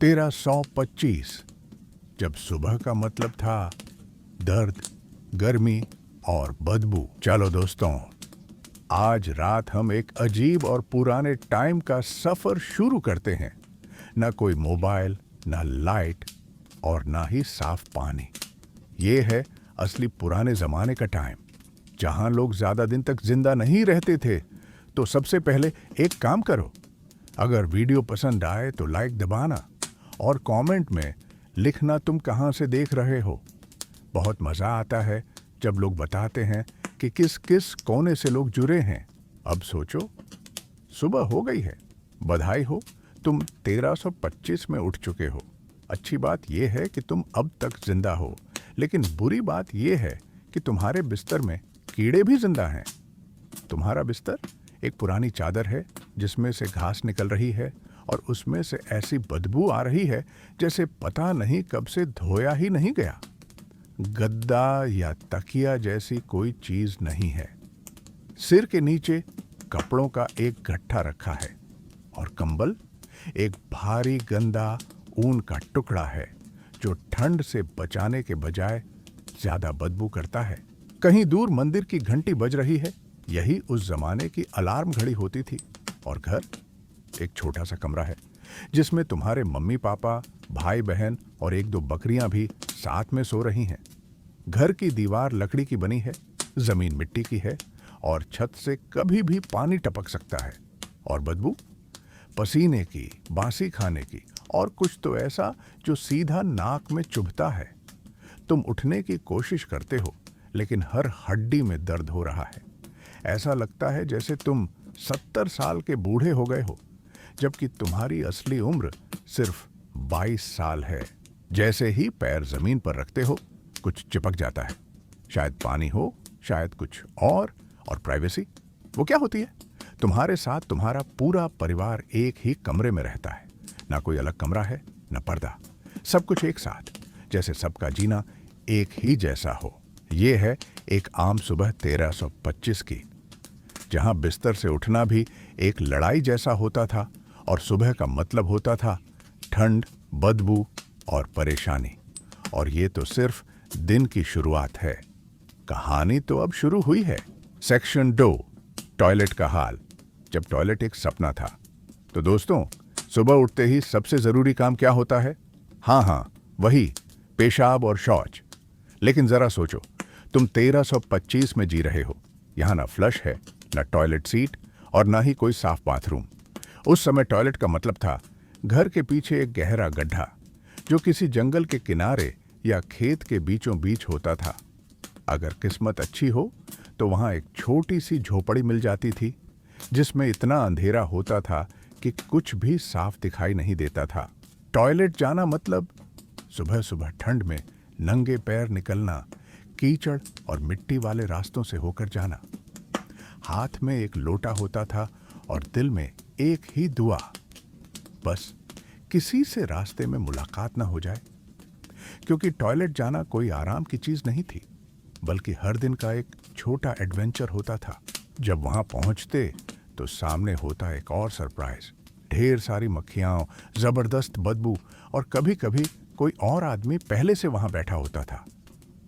1325, जब सुबह का मतलब था दर्द, गर्मी और बदबू। चलो दोस्तों, आज रात हम एक अजीब और पुराने टाइम का सफर शुरू करते हैं। ना कोई मोबाइल, ना लाइट और ना ही साफ पानी। ये है असली पुराने जमाने का टाइम, जहां लोग ज्यादा दिन तक जिंदा नहीं रहते थे। तो सबसे पहले एक काम करो, अगर वीडियो पसंद आए तो लाइक दबाना और कमेंट में लिखना तुम कहां से देख रहे हो। बहुत मजा आता है जब लोग बताते हैं कि किस किस कोने से लोग जुड़े हैं। अब सोचो, सुबह हो गई है। बधाई हो, तुम 1325 में उठ चुके हो। अच्छी बात यह है कि तुम अब तक जिंदा हो, लेकिन बुरी बात यह है कि तुम्हारे बिस्तर में कीड़े भी जिंदा हैं। तुम्हारा बिस्तर एक पुरानी चादर है जिसमें से घास निकल रही है और उसमें से ऐसी बदबू आ रही है जैसे पता नहीं कब से धोया ही नहीं गया। गद्दा या तकिया जैसी कोई चीज नहीं है। सिर के नीचे कपड़ों का एक गट्ठा रखा है और कंबल एक भारी गंदा ऊन का टुकड़ा है जो ठंड से बचाने के बजाय ज्यादा बदबू करता है। कहीं दूर मंदिर की घंटी बज रही है। यही उस जमाने की अलार्म घड़ी होती थी। और घर एक छोटा सा कमरा है जिसमें तुम्हारे मम्मी पापा, भाई बहन और एक दो बकरियां भी साथ में सो रही हैं। घर की दीवार लकड़ी की बनी है, जमीन मिट्टी की है और छत से कभी भी पानी टपक सकता है। और बदबू पसीने की, बासी खाने की और कुछ तो ऐसा जो सीधा नाक में चुभता है। तुम उठने की कोशिश करते हो, लेकिन हर हड्डी में दर्द हो रहा है। ऐसा लगता है जैसे तुम 70 साल के बूढ़े हो गए हो, जबकि तुम्हारी असली उम्र सिर्फ 22 साल है। जैसे ही पैर जमीन पर रखते हो, कुछ चिपक जाता है। शायद पानी हो, शायद कुछ और प्राइवेसी। वो क्या होती है? तुम्हारे साथ तुम्हारा पूरा परिवार एक ही कमरे में रहता है। ना कोई अलग कमरा है, ना पर्दा। सब कुछ एक साथ, जैसे सबका जीना एक ही जैसा हो। ये है एक आम सुबह 1325 की, जहां बिस्तर से उठना भी एक लड़ाई जैसा होता था और सुबह का मतलब होता था ठंड, बदबू और परेशानी। और ये तो सिर्फ दिन की शुरुआत है। कहानी तो अब शुरू हुई है। सेक्शन 2, टॉयलेट का हाल। जब टॉयलेट एक सपना था। तो दोस्तों, सुबह उठते ही सबसे जरूरी काम क्या होता है? हाँ, वही पेशाब और शौच। लेकिन जरा सोचो, तुम 1325 में जी रहे हो। यहां ना फ्लश है, ना टॉयलेट सीट और ना ही कोई साफ बाथरूम। उस समय टॉयलेट का मतलब था घर के पीछे एक गहरा गड्ढा जो किसी जंगल के किनारे या खेत के बीचों बीच होता था। अगर किस्मत अच्छी हो तो वहां एक छोटी सी झोपड़ी मिल जाती थी जिसमें इतना अंधेरा होता था कि कुछ भी साफ दिखाई नहीं देता था। टॉयलेट जाना मतलब सुबह सुबह ठंड में नंगे पैर निकलना, कीचड़ और मिट्टी वाले रास्तों से होकर जाना। हाथ में एक लोटा होता था और दिल में एक ही दुआ, बस किसी से रास्ते में मुलाकात ना हो जाए। क्योंकि टॉयलेट जाना कोई आराम की चीज नहीं थी, बल्कि हर दिन का एक छोटा एडवेंचर होता था। जब वहां पहुंचते तो सामने होता एक और सरप्राइज। ढेर सारी मक्खियां, जबरदस्त बदबू और कभी कभी कोई और आदमी पहले से वहां बैठा होता था।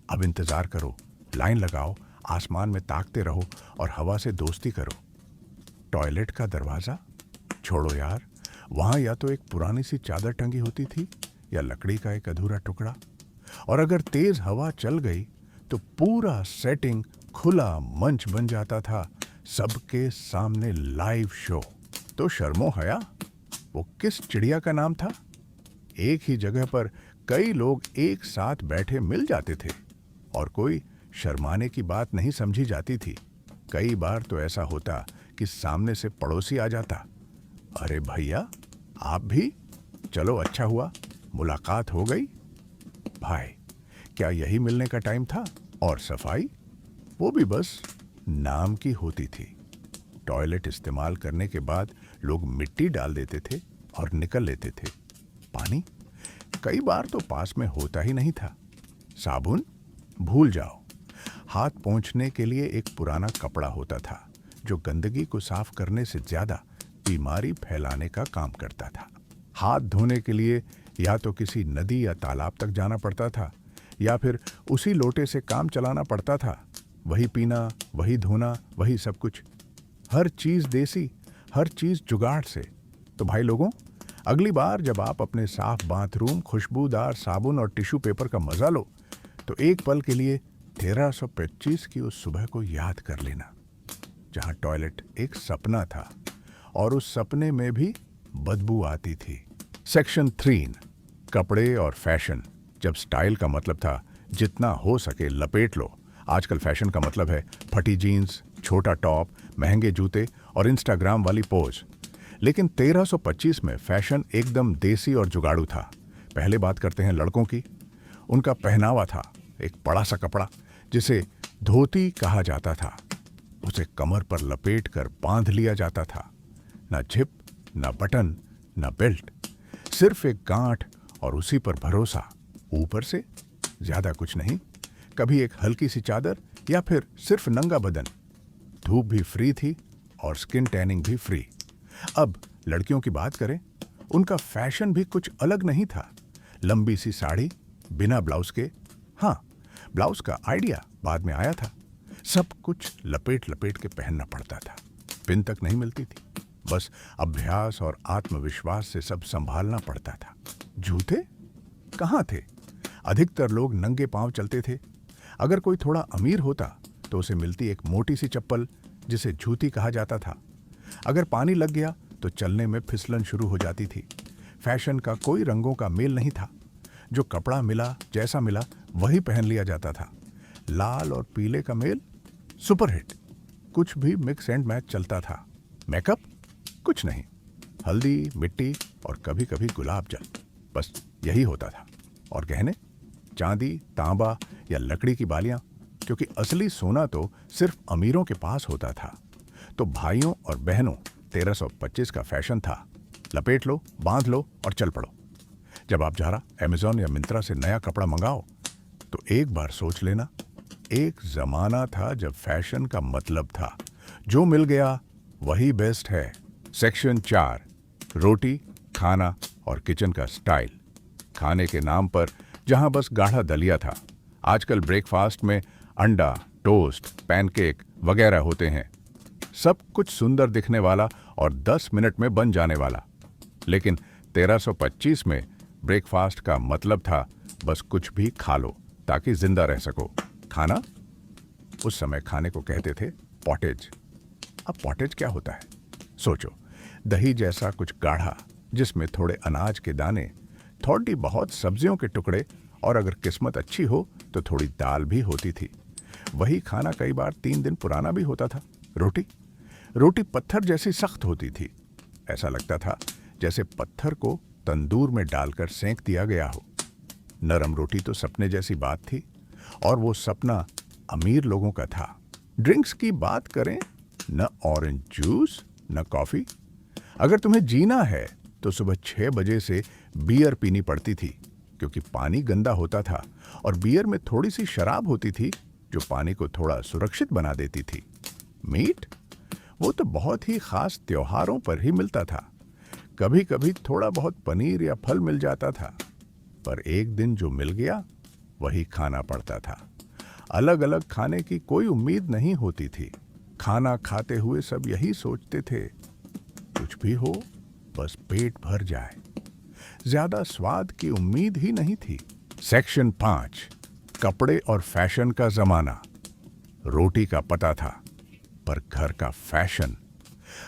अब इंतजार करो, लाइन लगाओ, आसमान में ताकते रहो और हवा से दोस्ती करो। टॉयलेट का दरवाजा छोड़ो यार, वहां या तो एक पुरानी सी चादर टंगी होती थी या लकड़ी का एक अधूरा टुकड़ा। और अगर तेज हवा चल गई तो पूरा सेटिंग खुला मंच बन जाता था, सबके सामने लाइव शो। तो शर्मो हया, वो किस चिड़िया का नाम था? एक ही जगह पर कई लोग एक साथ बैठे मिल जाते थे और कोई शर्माने की बात नहीं समझी जाती थी। कई बार तो ऐसा होता कि सामने से पड़ोसी आ जाता, अरे भैया आप भी? चलो अच्छा हुआ, मुलाकात हो गई। भाई, क्या यही मिलने का टाइम था? और सफाई, वो भी बस नाम की होती थी। टॉयलेट इस्तेमाल करने के बाद लोग मिट्टी डाल देते थे और निकल लेते थे। पानी कई बार तो पास में होता ही नहीं था। साबुन भूल जाओ। हाथ पोंछने के लिए एक पुराना कपड़ा होता था जो गंदगी को साफ करने से ज्यादा बीमारी फैलाने का काम करता था। हाथ धोने के लिए या तो किसी नदी या तालाब तक जाना पड़ता था, या फिर उसी लोटे से काम चलाना पड़ता था। वही पीना, वही धोना, वही सब कुछ। हर चीज़ देसी, हर चीज़ जुगाड़ से। तो भाई लोगों, अगली बार जब आप अपने साफ बाथरूम, खुशबूदार साबुन और टिश्यू पेपर का मजा लो, तो एक पल के लिए 1325 की उस सुबह को याद कर लेना, जहां टॉयलेट एक सपना था और उस सपने में भी बदबू आती थी। सेक्शन 3, कपड़े और फैशन। जब स्टाइल का मतलब था जितना हो सके लपेट लो, आजकल फैशन का मतलब है फटी जीन्स, छोटा टॉप, महंगे जूते और इंस्टाग्राम वाली पोज। लेकिन 1325 में फैशन एकदम देसी और जुगाड़ू था। पहले बात करते हैं लड़कों की। उनका पहनावा था एक बड़ा सा कपड़ा जिसे धोती कहा जाता था। उसे कमर पर लपेट कर बांध लिया जाता था। ना जिप, ना बटन, ना बेल्ट, सिर्फ एक गांठ और उसी पर भरोसा। ऊपर से ज्यादा कुछ नहीं। कभी एक हल्की सी चादर या फिर सिर्फ नंगा बदन। धूप भी फ्री थी और स्किन टैनिंग भी फ्री। अब लड़कियों की बात करें, उनका फैशन भी कुछ अलग नहीं था। लंबी सी साड़ी बिना ब्लाउज के। हाँ, ब्लाउज का आइडिया बाद में आया था। सब कुछ लपेट लपेट के पहनना पड़ता था। पिन तक नहीं मिलती थी। बस अभ्यास और आत्मविश्वास से सब संभालना पड़ता था। जूते कहाँ थे? अधिकतर लोग नंगे पांव चलते थे। अगर कोई थोड़ा अमीर होता तो उसे मिलती एक मोटी सी चप्पल जिसे जूती कहा जाता था। अगर पानी लग गया तो चलने में फिसलन शुरू हो जाती थी। फैशन का कोई रंगों का मेल नहीं था। जो कपड़ा मिला, जैसा मिला वही पहन लिया जाता था। लाल और पीले का मेल, सुपरहिट। कुछ भी मिक्स एंड मैच चलता था। मेकअप कुछ नहीं, हल्दी, मिट्टी और कभी कभी गुलाब जल, बस यही होता था। और गहने, चांदी, तांबा या लकड़ी की बालियां, क्योंकि असली सोना तो सिर्फ अमीरों के पास होता था। तो भाइयों और बहनों, 1325 का फैशन था लपेट लो, बांध लो और चल पड़ो। जब आप जरा अमेज़न या मिंत्रा से नया कपड़ा मंगाओ तो एक बार सोच लेना, एक जमाना था जब फैशन का मतलब था जो मिल गया वही बेस्ट है। सेक्शन 4, रोटी, खाना और किचन का स्टाइल। खाने के नाम पर जहां बस गाढ़ा दलिया था, आजकल ब्रेकफास्ट में अंडा, टोस्ट, पैनकेक वगैरह होते हैं। सब कुछ सुंदर दिखने वाला और 10 मिनट में बन जाने वाला। लेकिन 1325 में ब्रेकफास्ट का मतलब था बस कुछ भी खा लो ताकि जिंदा रह सको। खाना, उस समय खाने को कहते थे पॉटेज। अब पॉटेज क्या होता है? सोचो, दही जैसा कुछ गाढ़ा जिसमें थोड़े अनाज के दाने, थोड़ी बहुत सब्जियों के टुकड़े और अगर किस्मत अच्छी हो तो थोड़ी दाल भी होती थी। वही खाना कई बार 3 दिन पुराना भी होता था। रोटी पत्थर जैसी सख्त होती थी। ऐसा लगता था जैसे पत्थर को तंदूर में डालकर सेंक दिया गया हो। नरम रोटी तो सपने जैसी बात थी, और वो सपना अमीर लोगों का था। ड्रिंक्स की बात करें, न ऑरेंज जूस न कॉफी। अगर तुम्हें जीना है तो सुबह 6 बजे से बियर पीनी पड़ती थी, क्योंकि पानी गंदा होता था और बियर में थोड़ी सी शराब होती थी जो पानी को थोड़ा सुरक्षित बना देती थी। मीट, वो तो बहुत ही खास त्योहारों पर ही मिलता था। कभी कभी थोड़ा बहुत पनीर या फल मिल जाता था, पर एक दिन जो मिल गया वही खाना पड़ता था। अलग अलग खाने की कोई उम्मीद नहीं होती थी। खाना खाते हुए सब यही सोचते थे, कुछ भी हो बस पेट भर जाए। ज्यादा स्वाद की उम्मीद ही नहीं थी। सेक्शन 5, कपड़े और फैशन का जमाना। रोटी का पता था, पर घर का फैशन।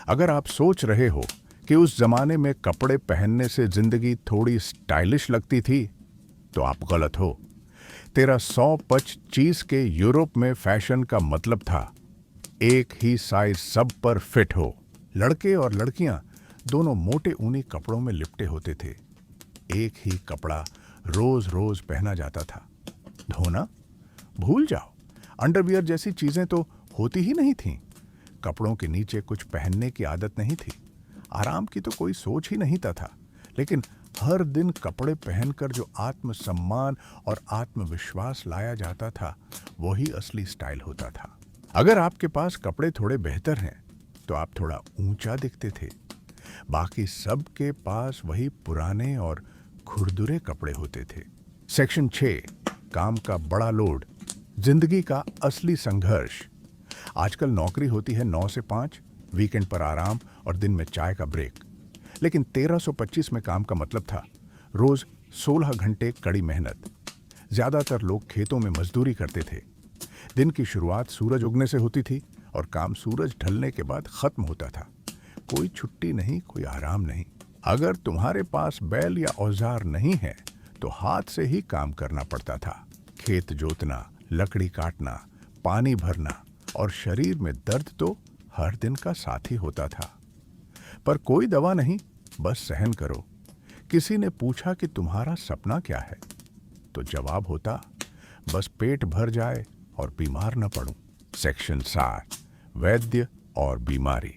अगर आप सोच रहे हो कि उस जमाने में कपड़े पहनने से जिंदगी थोड़ी स्टाइलिश लगती थी, तो आप गलत हो। 1325 के यूरोप में फैशन का मतलब था एक ही साइज सब पर फिट हो। लड़के और लड़कियां दोनों मोटे ऊनी कपड़ों में लिपटे होते थे। एक ही कपड़ा रोज रोज पहना जाता था। धोना भूल जाओ। अंडरवियर जैसी चीजें तो होती ही नहीं थीं। कपड़ों के नीचे कुछ पहनने की आदत नहीं थी। आराम की तो कोई सोच ही नहीं था। लेकिन हर दिन कपड़े पहनकर जो आत्मसम्मान और आत्मविश्वास लाया जाता था, वही असली स्टाइल होता था। अगर आपके पास कपड़े थोड़े बेहतर हैं तो आप थोड़ा ऊंचा दिखते थे। बाकी सबके पास वही पुराने और खुरदुरे कपड़े होते थे। सेक्शन 6, काम का बड़ा लोड, जिंदगी का असली संघर्ष। आजकल नौकरी होती है 9 से 5, वीकेंड पर आराम और दिन में चाय का ब्रेक। लेकिन 1325 में काम का मतलब था रोज 16 घंटे कड़ी मेहनत। ज्यादातर लोग खेतों में मजदूरी करते थे। दिन की शुरुआत सूरज उगने से होती थी और काम सूरज ढलने के बाद खत्म होता था। कोई छुट्टी नहीं, कोई आराम नहीं। अगर तुम्हारे पास बैल या औजार नहीं है तो हाथ से ही काम करना पड़ता था। खेत जोतना, लकड़ी काटना, पानी भरना और शरीर में दर्द तो हर दिन का साथी होता था। पर कोई दवा नहीं, बस सहन करो। किसी ने पूछा कि तुम्हारा सपना क्या है, तो जवाब होता बस पेट भर जाए और बीमार न पड़ूं। सेक्शन 7, वैद्य और बीमारी।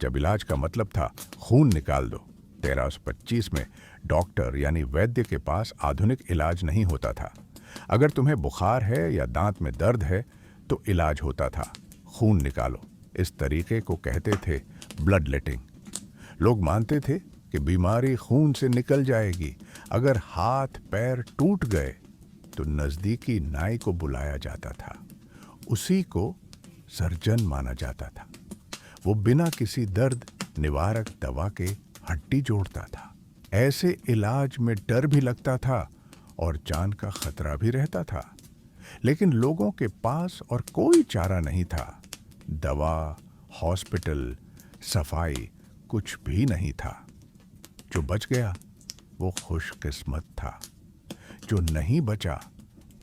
जब इलाज का मतलब था खून निकाल दो। 1325 में डॉक्टर यानी वैद्य के पास आधुनिक इलाज नहीं होता था। अगर तुम्हें बुखार है या दांत में दर्द है तो इलाज होता था खून निकालो। इस तरीके को कहते थे ब्लड लेटिंग। लोग मानते थे कि बीमारी खून से निकल जाएगी। अगर हाथ पैर टूट गए तो नजदीकी नाई को बुलाया जाता था। उसी को सर्जन माना जाता था। वो बिना किसी दर्द निवारक दवा के हड्डी जोड़ता था। ऐसे इलाज में डर भी लगता था और जान का खतरा भी रहता था। लेकिन लोगों के पास और कोई चारा नहीं था। दवा, हॉस्पिटल, सफाई कुछ भी नहीं था। जो बच गया वो खुशकिस्मत था। जो नहीं बचा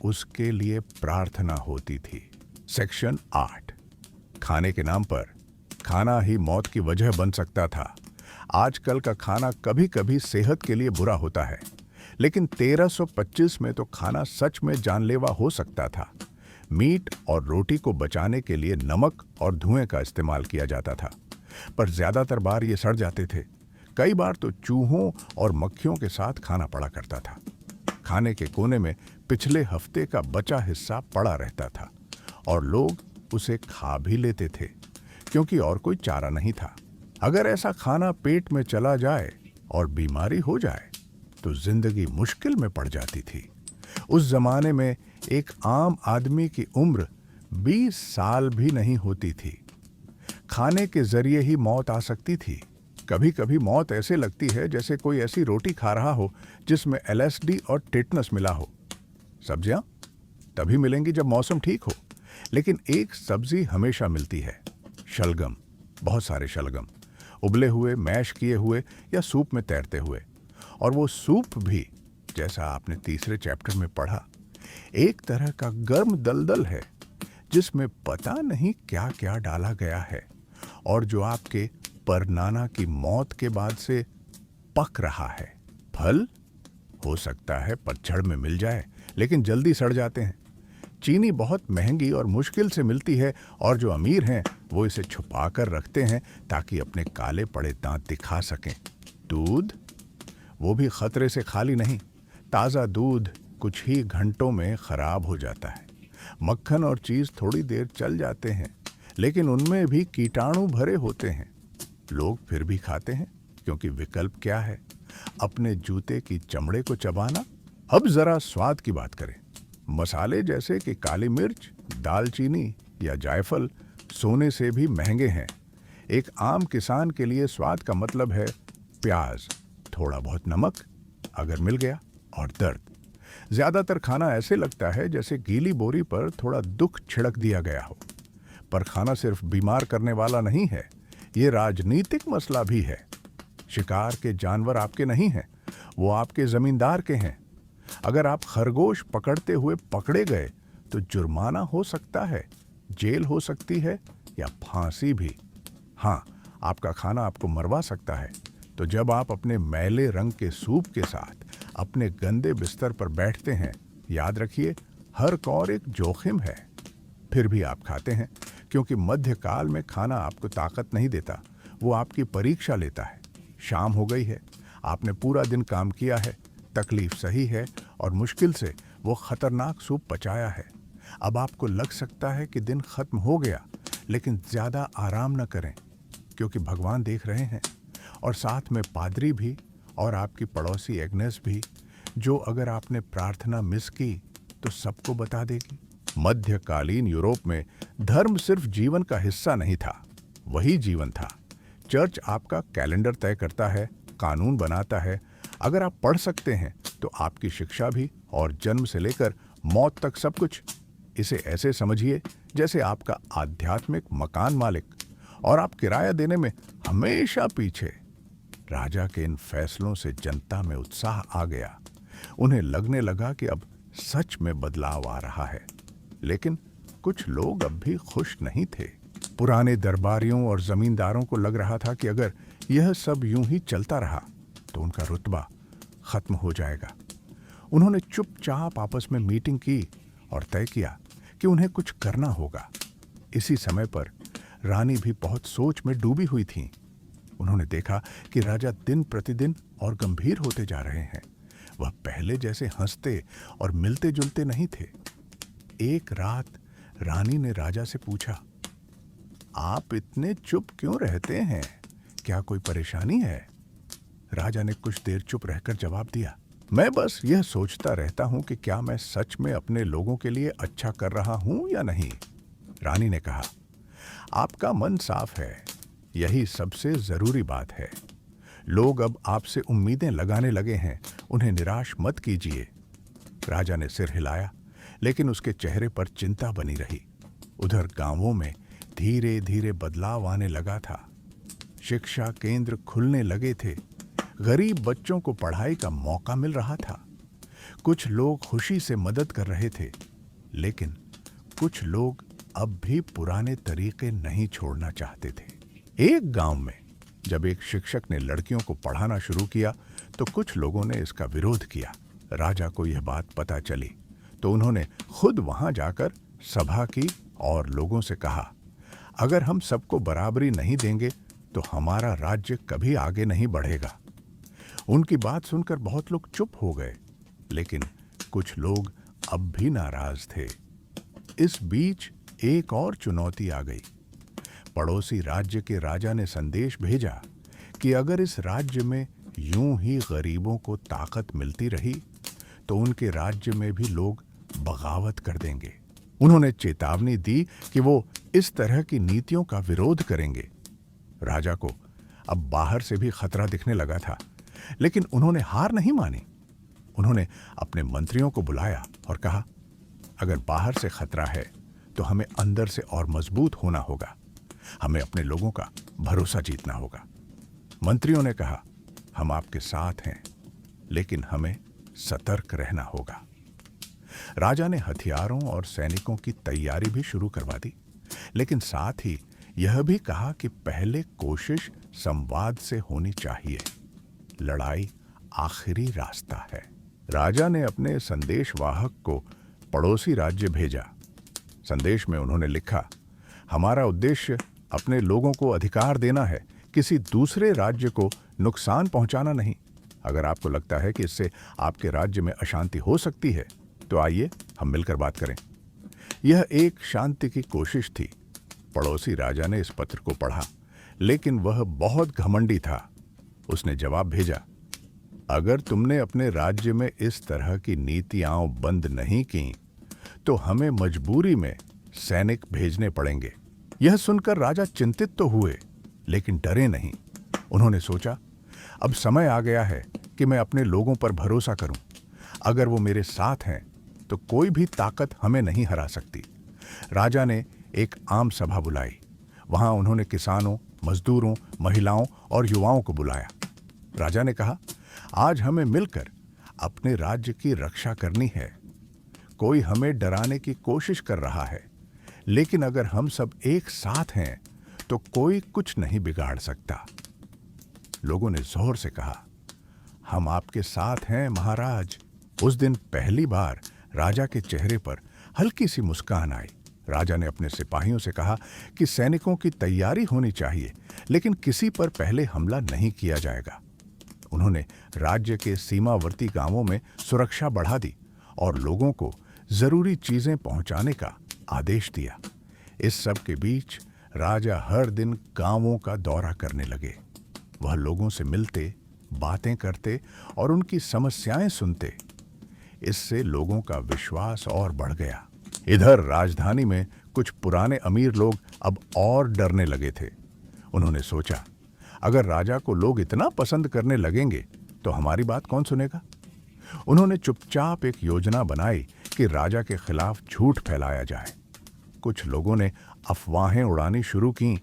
उसके लिए प्रार्थना होती थी। सेक्शन 8, खाने के नाम पर खाना ही मौत की वजह बन सकता था। आजकल का खाना कभी कभी सेहत के लिए बुरा होता है, लेकिन 1325 में तो खाना सच में जानलेवा हो सकता था। मीट और रोटी को बचाने के लिए नमक और धुएं का इस्तेमाल किया जाता था, पर ज्यादातर बार ये सड़ जाते थे। कई बार तो चूहों और मक्खियों के साथ खाना पड़ा करता था। खाने के कोने में पिछले हफ्ते का बचा हिस्सा पड़ा रहता था और लोग उसे खा भी लेते थे क्योंकि और कोई चारा नहीं था। अगर ऐसा खाना पेट में चला जाए और बीमारी हो जाए तो जिंदगी मुश्किल में पड़ जाती थी। उस जमाने में एक आम आदमी की उम्र 20 साल भी नहीं होती थी। खाने के जरिए ही मौत आ सकती थी। कभी कभी मौत ऐसे लगती है जैसे कोई ऐसी रोटी खा रहा हो जिसमें LSD और टेटनस मिला हो। सब्जियां तभी मिलेंगी जब मौसम ठीक हो, लेकिन एक सब्जी हमेशा मिलती है, शलगम। बहुत सारे शलगम, उबले हुए, मैश किए हुए या सूप में तैरते हुए। और वो सूप भी, जैसा आपने तीसरे चैप्टर में पढ़ा, एक तरह का गर्म दलदल है जिसमें पता नहीं क्या क्या डाला गया है और जो आपके परनाना की मौत के बाद से पक रहा है। फल हो सकता है पतझड़ में मिल जाए, लेकिन जल्दी सड़ जाते हैं। चीनी बहुत महंगी और मुश्किल से मिलती है और जो अमीर हैं वो इसे छुपा कर रखते हैं ताकि अपने काले पड़े दांत दिखा सकें। दूध, वो भी खतरे से खाली नहीं। ताज़ा दूध कुछ ही घंटों में खराब हो जाता है। मक्खन और चीज़ थोड़ी देर चल जाते हैं, लेकिन उनमें भी कीटाणु भरे होते हैं। लोग फिर भी खाते हैं क्योंकि विकल्प क्या है? अपने जूते की चमड़े को चबाना। अब जरा स्वाद की बात करें। मसाले जैसे कि काली मिर्च, दालचीनी या जायफल सोने से भी महंगे हैं। एक आम किसान के लिए स्वाद का मतलब है प्याज, थोड़ा बहुत नमक अगर मिल गया, और दर्द। ज्यादातर खाना ऐसे लगता है जैसे गीली बोरी पर थोड़ा दुख छिड़क दिया गया हो। पर खाना सिर्फ बीमार करने वाला नहीं है, ये राजनीतिक मसला भी है। शिकार के जानवर आपके नहीं हैं, वो आपके जमींदार के हैं। अगर आप खरगोश पकड़ते हुए पकड़े गए तो जुर्माना हो सकता है, जेल हो सकती है या फांसी भी। हाँ, आपका खाना आपको मरवा सकता है। तो जब आप अपने मैले रंग के सूप के साथ अपने गंदे बिस्तर पर बैठते हैं, याद रखिए हर कौर एक जोखिम है। फिर भी आप खाते हैं क्योंकि मध्यकाल में खाना आपको ताकत नहीं देता, वो आपकी परीक्षा लेता है। शाम हो गई है, आपने पूरा दिन काम किया है, तकलीफ सही है और मुश्किल से वो खतरनाक सूप पचाया है। अब आपको लग सकता है कि दिन खत्म हो गया, लेकिन ज्यादा आराम न करें क्योंकि भगवान देख रहे हैं और साथ में पादरी भी और आपकी पड़ोसी एग्नेस भी। जो अगर आपने प्रार्थना मिस की तो सबको बता देगी। मध्यकालीन यूरोप में धर्म सिर्फ जीवन का हिस्सा नहीं था, वही जीवन था। चर्च आपका कैलेंडर तय करता है, कानून बनाता है। अगर आप पढ़ सकते हैं तो आपकी शिक्षा भी, और जन्म से लेकर मौत तक सब कुछ। इसे ऐसे समझिए जैसे आपका आध्यात्मिक मकान मालिक, और आप किराया देने में हमेशा पीछे। राजा के इन फैसलों से जनता में उत्साह आ गया। उन्हें लगने लगा कि अब सच में बदलाव आ रहा है। लेकिन कुछ लोग अब भी खुश नहीं थे। पुराने दरबारियों और जमींदारों को लग रहा था कि अगर यह सब यूं ही चलता रहा तो उनका रुतबा खत्म हो जाएगा। उन्होंने चुपचाप आपस में मीटिंग की और तय किया कि उन्हें कुछ करना होगा। इसी समय पर रानी भी बहुत सोच में डूबी हुई थीं। उन्होंने देखा कि राजा दिन प्रतिदिन और गंभीर होते जा रहे हैं। वह पहले जैसे हंसते और मिलते जुलते नहीं थे। एक रात रानी ने राजा से पूछा, आप इतने चुप क्यों रहते हैं? क्या कोई परेशानी है? राजा ने कुछ देर चुप रहकर जवाब दिया, मैं बस यह सोचता रहता हूं कि क्या मैं सच में अपने लोगों के लिए अच्छा कर रहा हूं या नहीं। रानी ने कहा, आपका मन साफ है, यही सबसे जरूरी बात है। लोग अब आपसे उम्मीदें लगाने लगे हैं, उन्हें निराश मत कीजिए। राजा ने सिर हिलाया, लेकिन उसके चेहरे पर चिंता बनी रही। उधर गांवों में धीरे धीरे बदलाव आने लगा था। शिक्षा केंद्र खुलने लगे थे। गरीब बच्चों को पढ़ाई का मौका मिल रहा था। कुछ लोग खुशी से मदद कर रहे थे, लेकिन कुछ लोग अब भी पुराने तरीके नहीं छोड़ना चाहते थे। एक गांव में जब एक शिक्षक ने लड़कियों को पढ़ाना शुरू किया तो कुछ लोगों ने इसका विरोध किया। राजा को यह बात पता चली तो उन्होंने खुद वहां जाकर सभा की और लोगों से कहा, अगर हम सबको बराबरी नहीं देंगे तो हमारा राज्य कभी आगे नहीं बढ़ेगा। उनकी बात सुनकर बहुत लोग चुप हो गए, लेकिन कुछ लोग अब भी नाराज थे। इस बीच एक और चुनौती आ गई। पड़ोसी राज्य के राजा ने संदेश भेजा कि अगर इस राज्य में यूं ही गरीबों को ताकत मिलती रही तो उनके राज्य में भी लोग बगावत कर देंगे। उन्होंने चेतावनी दी कि वो इस तरह की नीतियों का विरोध करेंगे। राजा को अब बाहर से भी खतरा दिखने लगा था, लेकिन उन्होंने हार नहीं मानी। उन्होंने अपने मंत्रियों को बुलाया और कहा, अगर बाहर से खतरा है तो हमें अंदर से और मजबूत होना होगा। हमें अपने लोगों का भरोसा जीतना होगा। मंत्रियों ने कहा, हम आपके साथ हैं, लेकिन हमें सतर्क रहना होगा। राजा ने हथियारों और सैनिकों की तैयारी भी शुरू करवा दी, लेकिन साथ ही यह भी कहा कि पहले कोशिश संवाद से होनी चाहिए। लड़ाई आखिरी रास्ता है। राजा ने अपने संदेशवाहक को पड़ोसी राज्य भेजा। संदेश में उन्होंने लिखा, हमारा उद्देश्य अपने लोगों को अधिकार देना है, किसी दूसरे राज्य को नुकसान पहुंचाना नहीं। अगर आपको लगता है कि इससे आपके राज्य में अशांति हो सकती है तो आइए हम मिलकर बात करें। यह एक शांति की कोशिश थी। पड़ोसी राजा ने इस पत्र को पढ़ा, लेकिन वह बहुत घमंडी था। उसने जवाब भेजा, अगर तुमने अपने राज्य में इस तरह की नीतियां बंद नहीं की तो हमें मजबूरी में सैनिक भेजने पड़ेंगे। यह सुनकर राजा चिंतित तो हुए, लेकिन डरे नहीं। उन्होंने सोचा, अब समय आ गया है कि मैं अपने लोगों पर भरोसा करूं। अगर वो मेरे साथ हैं तो कोई भी ताकत हमें नहीं हरा सकती। राजा ने एक आम सभा बुलाई। वहां उन्होंने किसानों, मजदूरों, महिलाओं और युवाओं को बुलाया। राजा ने कहा, आज हमें मिलकर अपने राज्य की रक्षा करनी है। कोई हमें डराने की कोशिश कर रहा है, लेकिन अगर हम सब एक साथ हैं तो कोई कुछ नहीं बिगाड़ सकता। लोगों ने जोर से कहा, हम आपके साथ हैं महाराज। उस दिन पहली बार राजा के चेहरे पर हल्की सी मुस्कान आई। राजा ने अपने सिपाहियों से कहा कि सैनिकों की तैयारी होनी चाहिए, लेकिन किसी पर पहले हमला नहीं किया जाएगा। उन्होंने राज्य के सीमावर्ती गांवों में सुरक्षा बढ़ा दी और लोगों को जरूरी चीजें पहुंचाने का आदेश दिया। इस सब के बीच राजा हर दिन गांवों का दौरा करने लगे। वह लोगों से मिलते, बातें करते और उनकी समस्याएं सुनते। इससे लोगों का विश्वास और बढ़ गया। इधर राजधानी में कुछ पुराने अमीर लोग अब और डरने लगे थे। उन्होंने सोचा, अगर राजा को लोग इतना पसंद करने लगेंगे तो हमारी बात कौन सुनेगा। उन्होंने चुपचाप एक योजना बनाई कि राजा के खिलाफ झूठ फैलाया जाए। कुछ लोगों ने अफवाहें उड़ानी शुरू की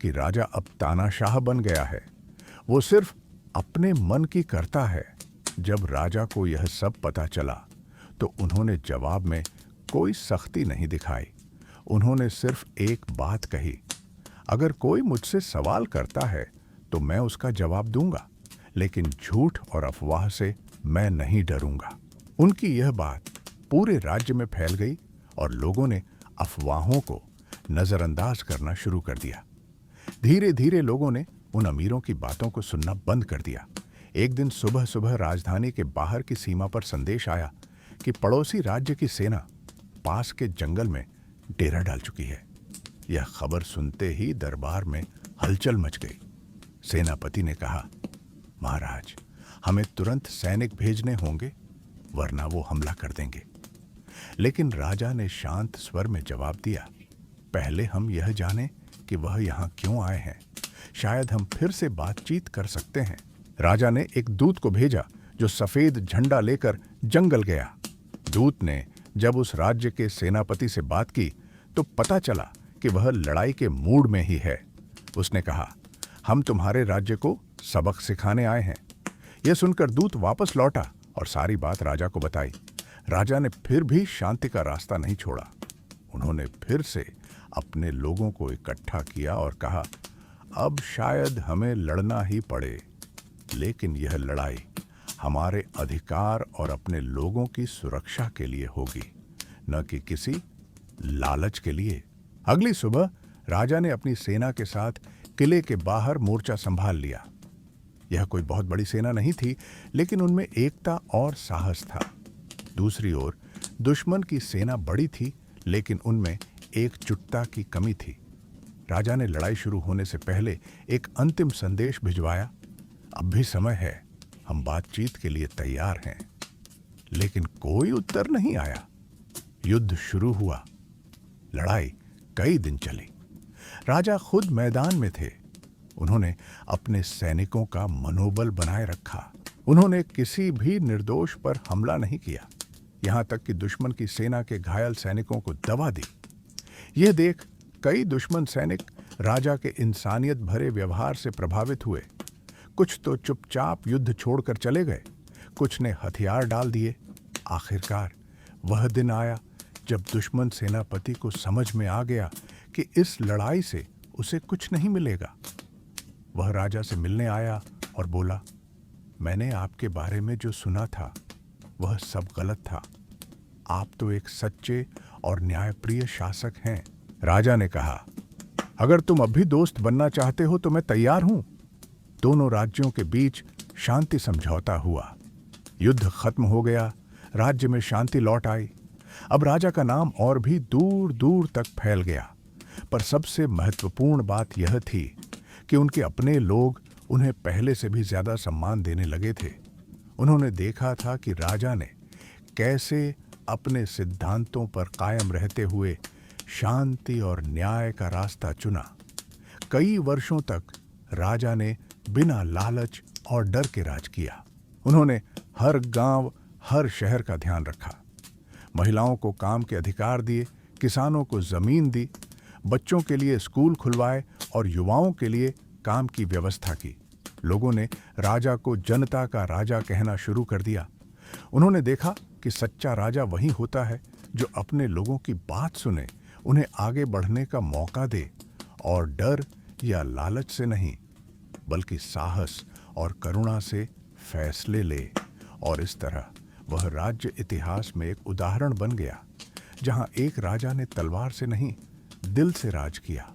कि राजा अब तानाशाह बन गया है, वो सिर्फ अपने मन की करता है। जब राजा को यह सब पता चला तो उन्होंने जवाब में कोई सख्ती नहीं दिखाई। उन्होंने सिर्फ एक बात कही, अगर कोई मुझसे सवाल करता है तो मैं उसका जवाब दूंगा, लेकिन झूठ और अफवाह से मैं नहीं डरूंगा। उनकी यह बात पूरे राज्य में फैल गई और लोगों ने अफवाहों को नजरअंदाज करना शुरू कर दिया। धीरे धीरे लोगों ने उन अमीरों की बातों को सुनना बंद कर दिया। एक दिन सुबह सुबह राजधानी के बाहर की सीमा पर संदेश आया कि पड़ोसी राज्य की सेना पास के जंगल में डेरा डाल चुकी है। यह खबर सुनते ही दरबार में हलचल मच गई। सेनापति ने कहा, महाराज, हमें तुरंत सैनिक भेजने होंगे, वरना वो हमला कर देंगे। लेकिन राजा ने शांत स्वर में जवाब दिया, पहले हम यह जानें कि वह यहाँ क्यों आए हैं। शायद हम फिर से बातचीत कर सकते हैं। राजा ने एक दूत को भेजा जो सफेद झंडा लेकर जंगल गया। दूत ने जब उस राज्य के सेनापति से बात की तो पता चला कि वह लड़ाई के मूड में ही है। उसने कहा, हम तुम्हारे राज्य को सबक सिखाने आए हैं। यह सुनकर दूत वापस लौटा और सारी बात राजा को बताई। राजा ने फिर भी शांति का रास्ता नहीं छोड़ा। उन्होंने फिर से अपने लोगों को इकट्ठा किया और कहा, अब शायद हमें लड़ना ही पड़े, लेकिन यह लड़ाई हमारे अधिकार और अपने लोगों की सुरक्षा के लिए होगी, न कि किसी लालच के लिए। अगली सुबह राजा ने अपनी सेना के साथ किले के बाहर मोर्चा संभाल लिया। यह कोई बहुत बड़ी सेना नहीं थी, लेकिन उनमें एकता और साहस था। दूसरी ओर दुश्मन की सेना बड़ी थी, लेकिन उनमें एकजुटता की कमी थी। राजा ने लड़ाई शुरू होने से पहले एक अंतिम संदेश भिजवाया, अब भी समय है, हम बातचीत के लिए तैयार हैं। लेकिन कोई उत्तर नहीं आया। युद्ध शुरू हुआ। लड़ाई कई दिन चली। राजा खुद मैदान में थे। उन्होंने अपने सैनिकों का मनोबल बनाए रखा। उन्होंने किसी भी निर्दोष पर हमला नहीं किया, यहां तक कि दुश्मन की सेना के घायल सैनिकों को दवा दी। यह देख कई दुश्मन सैनिक राजा के इंसानियत भरे व्यवहार से प्रभावित हुए। कुछ तो चुपचाप युद्ध छोड़कर चले गए, कुछ ने हथियार डाल दिए। आखिरकार वह दिन आया जब दुश्मन सेनापति को समझ में आ गया कि इस लड़ाई से उसे कुछ नहीं मिलेगा। वह राजा से मिलने आया और बोला, मैंने आपके बारे में जो सुना था वह सब गलत था। आप तो एक सच्चे और न्यायप्रिय शासक हैं। राजा ने कहा, अगर तुम अब भी दोस्त बनना चाहते हो तो मैं तैयार हूं। दोनों राज्यों के बीच शांति समझौता हुआ। युद्ध खत्म हो गया, राज्य में शांति लौट आई। अब राजा का नाम और भी दूर दूर तक फैल गया। पर सबसे महत्वपूर्ण बात यह थी कि उनके अपने लोग उन्हें पहले से भी ज्यादा सम्मान देने लगे थे। उन्होंने देखा था कि राजा ने कैसे अपने सिद्धांतों पर कायम रहते हुए शांति और न्याय का रास्ता चुना। कई वर्षों तक राजा ने बिना लालच और डर के राज किया। उन्होंने हर गांव, हर शहर का ध्यान रखा। महिलाओं को काम के अधिकार दिए, किसानों को जमीन दी, बच्चों के लिए स्कूल खुलवाए और युवाओं के लिए काम की व्यवस्था की। लोगों ने राजा को जनता का राजा कहना शुरू कर दिया। उन्होंने देखा कि सच्चा राजा वही होता है जो अपने लोगों की बात सुने, उन्हें आगे बढ़ने का मौका दे और डर या लालच से नहीं, बल्कि साहस और करुणा से फैसले ले। और इस तरह वह राज्य इतिहास में एक उदाहरण बन गया, जहां एक राजा ने तलवार से नहीं, दिल से राज किया।